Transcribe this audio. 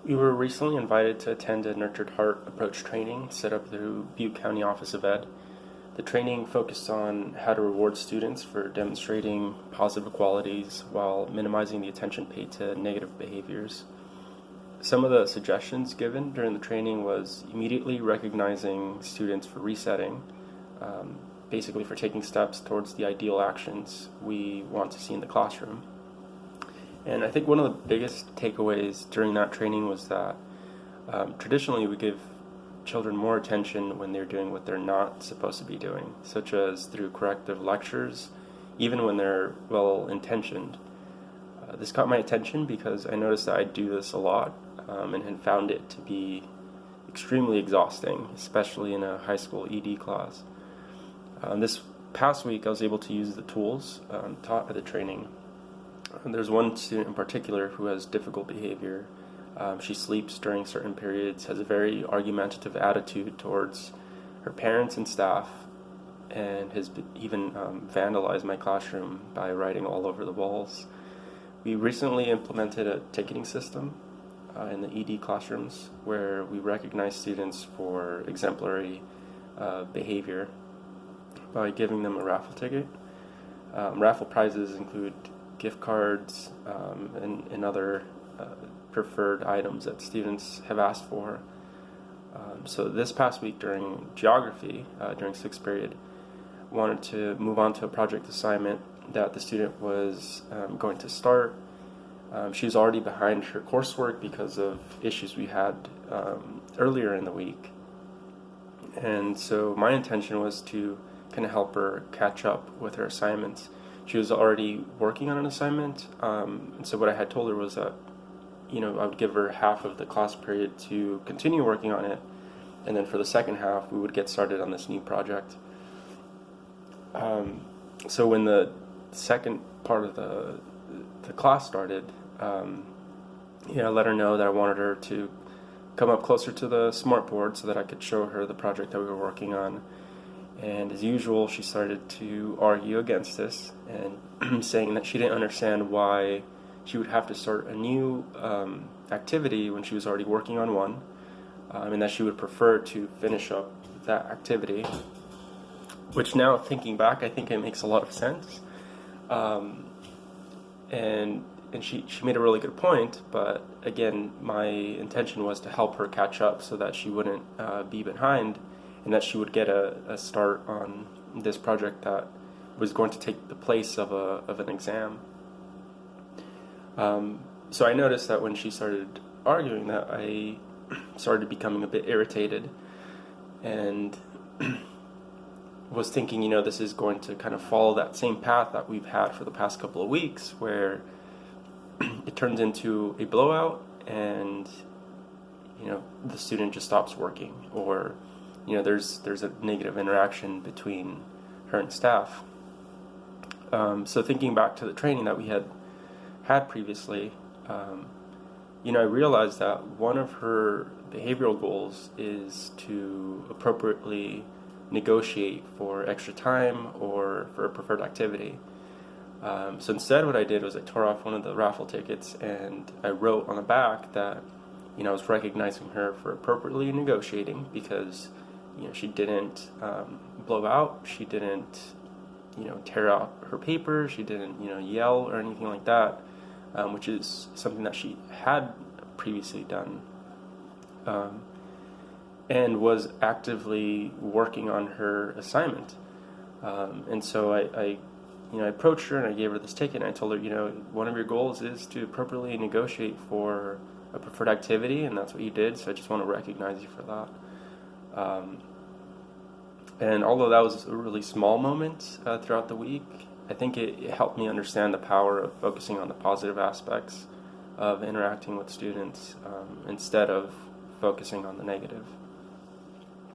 We were recently invited to attend a Nurtured Heart approach training set up through Butte County Office of Ed. The training focused on how to reward students for demonstrating positive qualities while minimizing the attention paid to negative behaviors. Some of the suggestions given during the training was immediately recognizing students for resetting, basically for taking steps towards the ideal actions we want to see in the classroom. And I think one of the biggest takeaways during that training was that traditionally we give children more attention when they're doing what they're not supposed to be doing, such as through corrective lectures, even when they're well-intentioned. This caught my attention because I noticed that I do this a lot and had found it to be extremely exhausting, especially in a high school ED class. This past week I was able to use the tools taught at the training. There's one student in particular who has difficult behavior. She sleeps during certain periods, has a very argumentative attitude towards her parents and staff, and has even vandalized my classroom by writing all over the walls. We recently implemented a ticketing system in the ED classrooms where we recognize students for exemplary behavior by giving them a raffle ticket. Raffle prizes include gift cards and other preferred items that students have asked for. So this past week during geography, during sixth period, wanted to move on to a project assignment that the student was going to start. She was already behind her coursework because of issues we had earlier in the week. And so my intention was to kind of help her catch up with her assignments. She was already working on an assignment, and so what I had told her was that, I would give her half of the class period to continue working on it, and then for the second half, we would get started on this new project. So when the second part of the class started, I let her know that I wanted her to come up closer to the smartboard so that I could show her the project that we were working on. And as usual, she started to argue against this and saying that she didn't understand why she would have to start a new activity when she was already working on one, and that she would prefer to finish up that activity, which now thinking back, I think it makes a lot of sense. And she made a really good point, but again, my intention was to help her catch up so that she wouldn't be behind, and that she would get a start on this project that was going to take the place of an exam. So I noticed that when she started arguing that I started becoming a bit irritated and was thinking, this is going to kind of follow that same path that we've had for the past couple of weeks where it turns into a blowout and, the student just stops working, or there's a negative interaction between her and staff. So thinking back to the training that we had previously, I realized that one of her behavioral goals is to appropriately negotiate for extra time or for a preferred activity. So instead what I did was I tore off one of the raffle tickets and I wrote on the back that, I was recognizing her for appropriately negotiating because she didn't blow out, she didn't, tear out her paper, she didn't, yell or anything like that, which is something that she had previously done, and was actively working on her assignment. And so I approached her and I gave her this ticket and I told her, one of your goals is to appropriately negotiate for a preferred activity, and that's what you did, so I just want to recognize you for that. And although that was a really small moment throughout the week, I think it helped me understand the power of focusing on the positive aspects of interacting with students instead of focusing on the negative.